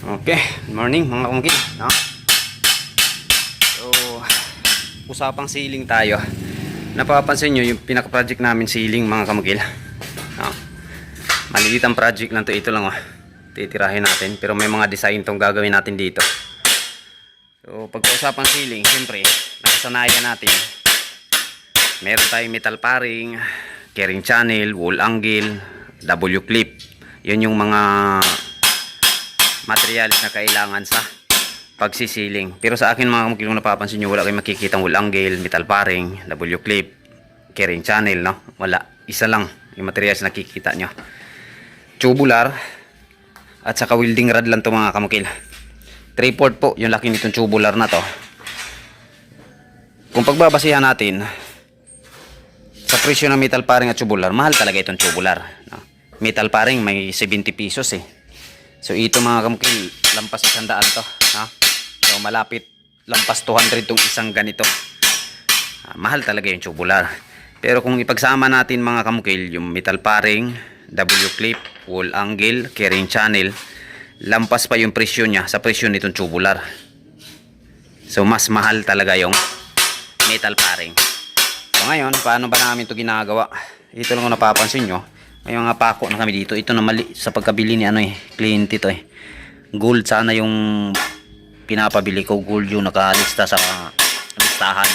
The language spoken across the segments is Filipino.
Okay, good morning mga kamukil, no? So, usapang ceiling tayo. Napapansin nyo yung pinaka-project namin ceiling mga kamukil, no? Maliit ang project lang to, ito lang titirahin natin, pero may mga design tong gagawin natin dito. So, pagka-usapang ceiling, siyempre nakasanayan natin, meron tayong metal paring, carrying channel, wall angle, W-clip. Yun yung mga materials na kailangan sa pagsisiling. Pero sa akin mga kamukil, kung napapansin nyo, wala kayong makikita wall angle, metal paring, W-clip, carrying channel, no? Wala. Isa lang yung materials na nakikita nyo. Tubular at saka welding rod lang to mga kamukil. 3/4 po yung laki nitong tubular na to. Kung pagbabasihan natin sa presyo ng metal paring at tubular, mahal talaga itong tubular, no? Metal paring may 70 pesos eh. So ito mga kamukil, lampas 100 to, ha? So malapit lampas 200 tong isang ganito. Mahal talaga yung tubular. Pero kung ipagsama natin mga kamukil, yung metal paring, W-clip, wall angle, carrying channel, lampas pa yung presyo niya sa presyo nitong tubular. So mas mahal talaga yung metal paring. So ngayon, paano ba namin ito ginagawa? Ito lang kung napapansin nyo, may mga pako na kami dito. Ito na mali sa pagkabili ni client ito eh. Gold sana yung pinapabili ko. Gold yung nakalista sa listahan.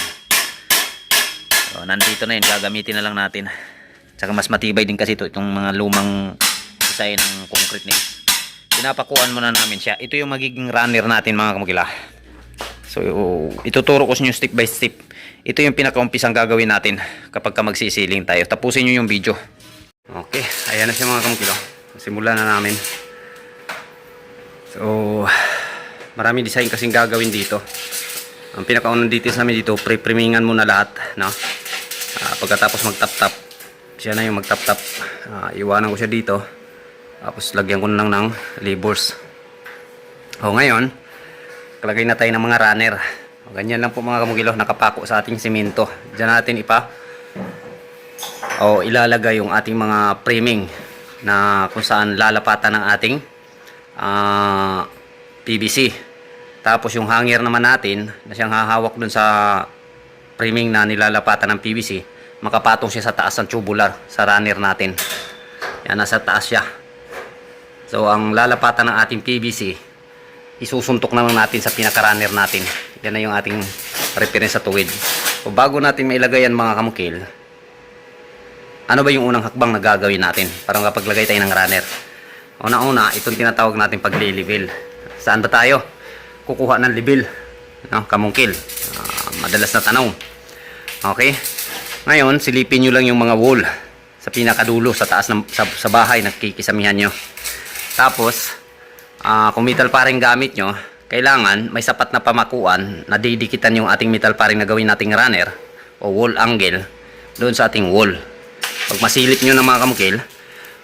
So, nandito na yun. Gagamitin na lang natin. Tsaka mas matibay din kasi ito. Itong mga lumang design ng concrete na pinapakuan muna namin siya. Ito yung magiging runner natin mga kamukila. So ituturo ko sa inyo step by step. Ito yung pinakaumpisang gagawin natin kapag ka magsisiling tayo. Tapusin nyo yung video. Okay, ayan na siya mga kamukilo. Simulan na namin. So, maraming design kasing gagawin dito. Ang pinakaunang details namin dito, pre-primingan muna lahat, no? Pagkatapos mag-tap-tap, siya na yung mag-tap-tap. Iwanan ko siya dito. Tapos lagyan ko na lang ng labors. O ngayon, kalagay na tayo ng mga runner. O, ganyan lang po mga kamukilo, nakapako sa ating simento. Diyan natin ilalagay yung ating mga framing na kung saan lalapatan ng ating PVC. Tapos yung hanger naman natin na siyang hahawak dun sa framing na nilalapatan ng PVC, makapatong siya sa taas ng tubular sa runner natin. Yan, nasa taas siya. So ang lalapatan ng ating PVC, isusuntok naman natin sa pinaka-runner natin. Yan na yung ating reference sa tuwid. So bago natin mailagay yan mga kamukil, ano ba yung unang hakbang na gagawin natin para kapaglagay tayo ng runner? Una-una, itong tinatawag natin pagli-level. Saan ba tayo kukuha ng level? No, kamungkil. Madalas na tanong. Okay? Ngayon, silipin nyo lang yung mga wall sa pinakadulo, sa taas ng, sa bahay, nakikisamihan nyo. Tapos, kung metal paring gamit nyo, kailangan may sapat na pamakuan na didikitan yung ating metal paring na gawin nating runner o wall angle doon sa ating wall. Pag masilip nyo ng mga kamukil,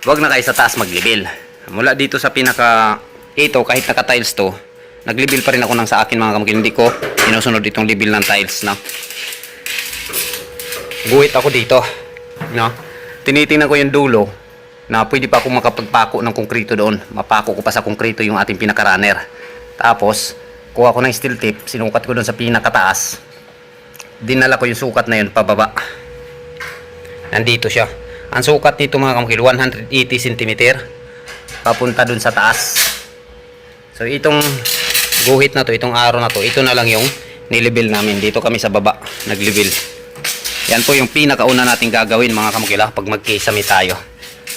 huwag na kayo sa taas mag-level. Mula dito sa pinaka, ito kahit naka-tiles to, nag-level pa rin ako ng sa akin mga kamukil. Hindi ko sinusunod itong level ng tiles, no? Guhit ako dito, no? Tinitingnan ko yung dulo na pwede pa akong makapagpako ng konkrito doon. Mapako ko pa sa konkrito yung ating pinaka-runner. Tapos, kuha ko ng steel tip, sinukat ko doon sa pinakataas. Dinala ko yung sukat na yun pababa. Nandito siya. Ang sukat nito mga kamukil, 180 cm papunta dun sa taas. So itong guhit na to, itong arrow na to, ito na lang yung nilevel namin. Dito kami sa baba naglevel. Yan po yung pinakauna nating gagawin mga kamukil pag magkisami tayo.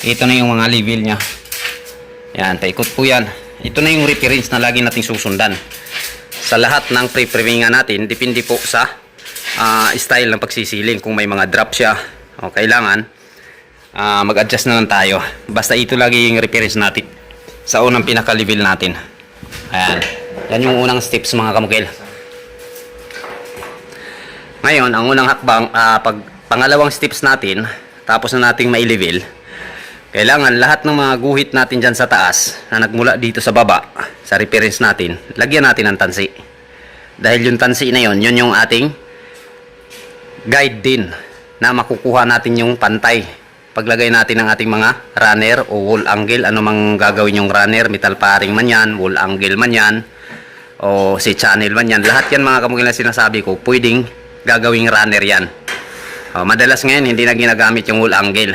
Ito na yung mga level nya. Yan, paikot po yan. Ito na yung reference na lagi nating susundan sa lahat ng pre-primingan natin. Depende po sa style ng pagsisiling. Kung may mga drop siya o kailangan mag-adjust na lang tayo. Basta ito lagi yung reference natin sa unang pinaka-level natin. Ayan. Yan yung unang steps mga kamukil. Ngayon, ang unang hakbang, pag pangalawang steps natin, tapos na nating mai-level, kailangan lahat ng mga guhit natin dyan sa taas na nagmula dito sa baba, sa reference natin, lagyan natin ng tansi. Dahil yung tansi na yun yung ating guide din na makukuha natin yung pantay paglagay natin ng ating mga runner o wall angle. Ano mang gagawin yung runner, metal paring man yan, wall angle man yan, o si channel man yan. Lahat yan mga kamukil na sinasabi ko, pwedeng gagawing runner yan. Madalas ngayon hindi na ginagamit yung wall angle,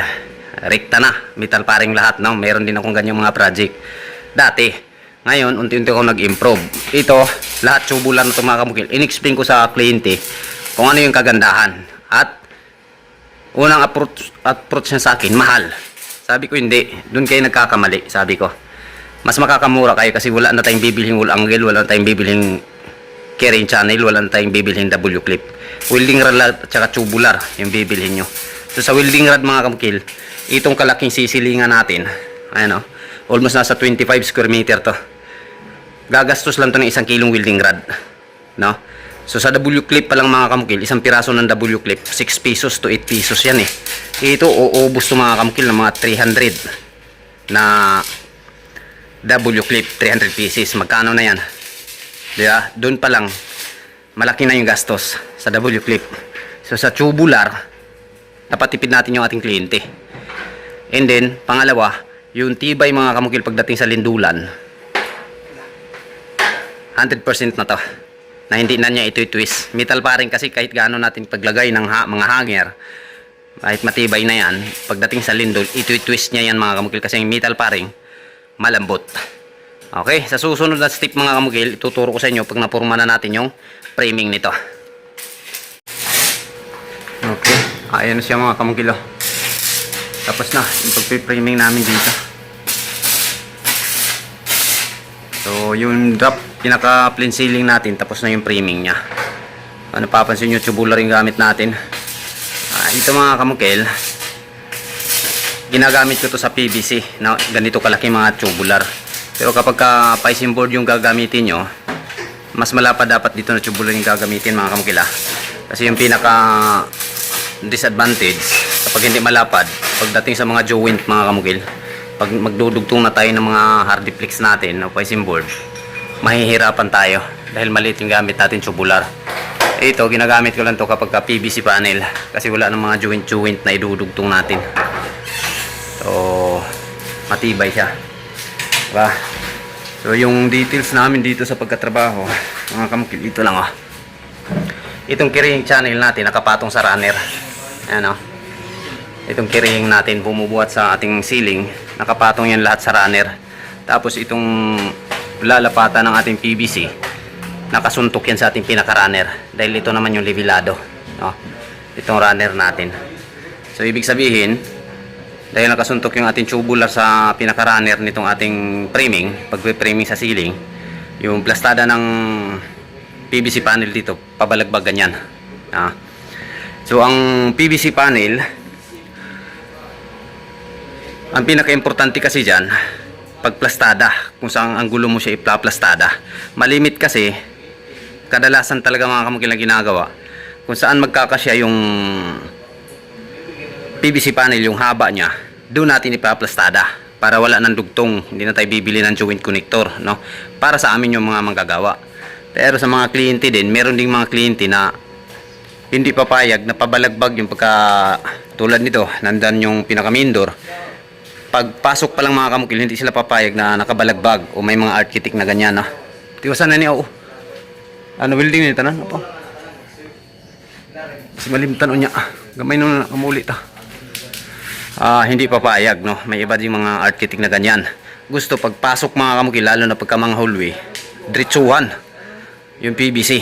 rekta na, metal paring lahat, no? Meron din akong ganyang mga project dati. Ngayon unti-unti ako nag-improve. Ito lahat tubular na ito mga kamukil. In-explain ko sa kliyente kung ano yung kagandahan, at unang approach niya sa akin, mahal. Sabi ko hindi, doon kayo nagkakamali. Sabi ko mas makakamura kayo kasi wala na tayong bibilhin wall angle, wala na tayong bibilhin carrying channel, wala na tayong bibilhin W clip. Welding rod at saka tubular yung bibilhin nyo. So sa welding rod mga kamukil, itong kalaking sisilingan natin, ayan o, almost nasa 25 square meter to. Gagastos lang to ng 1 kilong welding rod, no? So sa W clip pa lang mga kamukil, isang piraso ng W clip 6 pesos to 8 pesos yan eh. Ito uubos to mga kamukil ng mga 300 na W clip, 300 pieces. Magkano na yan? Diba? Doon pa lang malaki na yung gastos sa W clip. So sa tubular, napatipid natin yung ating kliyente. And then pangalawa, yung tibay mga kamukil pagdating sa lindulan, 100% na to, na hindi na niya ito-twist. Metal paring kasi kahit gaano natin paglagay ng mga hanger, kahit matibay na yan, pagdating sa lindol, ito-twist niya yan mga kamukil kasi yung metal paring malambot. Okay, sa susunod na step mga kamukil, ituturo ko sa inyo pag napurma na natin yung framing nito. Okay, ayan na siya mga kamukil. Tapos na yung pag-framing namin dito. So yung drop, pinaka plain ceiling natin, tapos na yung framing nya. Ano, papansin nyo, tubular yung gamit natin. Ito mga kamukil, ginagamit ko to sa PVC na ganito kalaki mga tubular. Pero kapag piping board yung gagamitin nyo, mas malapad dapat dito na tubular yung gagamitin mga kamukil. Kasi yung pinaka disadvantage kapag hindi malapad, pagdating sa mga joint mga kamukil, pag magdudugtong na tayo ng mga hardiplex natin o piping board, mahihirapan tayo dahil maliit yung gamit natin tubular. Ito ginagamit ko lang to kapag PVC panel kasi wala ng mga joint na idudugtong natin. So matibay siya, diba? So yung details namin dito sa pagkatrabaho mga kamukil, ito lang oh. Itong carrying channel natin nakapatong sa runner. Ayan oh. Itong carrying natin bumubuhat sa ating ceiling, nakapatong yan lahat sa runner. Tapos itong lalapatan ng ating PVC, nakasuntok yan sa ating pinaka-runner dahil ito naman yung levelado, no? Itong runner natin. So ibig sabihin, dahil nakasuntok yung ating tubular sa pinaka-runner nitong ating framing, pag-framing sa ceiling, yung plastada ng PVC panel dito, pabalagbag ganyan. So ang PVC panel, ang pinaka-importante kasi dyan, pagplastada, kung saan ang gulo mo siya iplastada. Malimit kasi, kadalasan talaga mga kamukil na ginagawa, kung saan magkakasya yung PVC panel, yung haba niya, doon natin ipaplastada para wala nang dugtong, hindi na tayo bibili ng joint connector, no? Para sa amin yung mga manggagawa. Pero sa mga kliyente din, meron ding mga kliyente na hindi papayag na pabalagbag yung pagka, tulad nito, nandan yung pinaka-mindor. Pagpasok pa lang mga kamukil, hindi sila papayag na nakabalagbag o may mga architect na ganyan, no? Tiwasan na niya, ano, welding nito na, po. Kasi malimtan o niya, gamay nung namulit, hindi papayag, no? May iba din mga architect na ganyan. Gusto pagpasok mga kamukil, lalo na pagka mga hallway, diretsuhan yung PVC.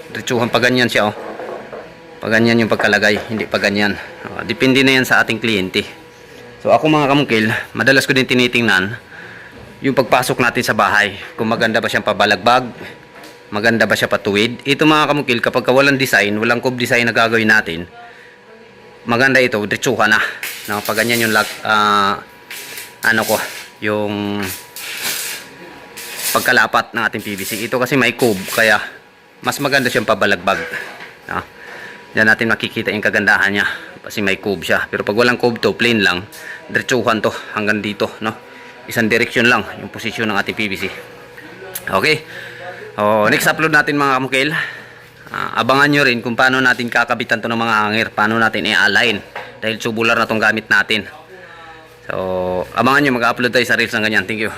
Diretsuhan pa ganyan siya, pa ganyan yung pagkalagay, hindi pa ganyan. Depende na yan sa ating kliyente. So ako mga kamukil, madalas ko din tinitingnan yung pagpasok natin sa bahay, kung maganda ba siyang pabalagbag, maganda ba siya patuwid. Ito mga kamukil, kapag walang design, walang cob design na gagawin natin, maganda ito, diretsuhan na, no? Pag ganyan yung yung pagkalapat ng ating PVC. Ito kasi may cob, kaya mas maganda siyang pabalagbag, no? Diyan natin makikita yung kagandahan niya kasi may cob siya. Pero pag walang cob to, plain lang, diretsuhan to hanggang dito, no? Isang direksyon lang yung posisyon ng ating PVC. Okay, next upload natin mga kamukil, abangan nyo rin kung paano natin kakabitan to ng mga hanger, paano natin i-align Dahil tubular na tong gamit natin. So, abangan nyo, mag-upload tayo sa reels ng ganyan. Thank you.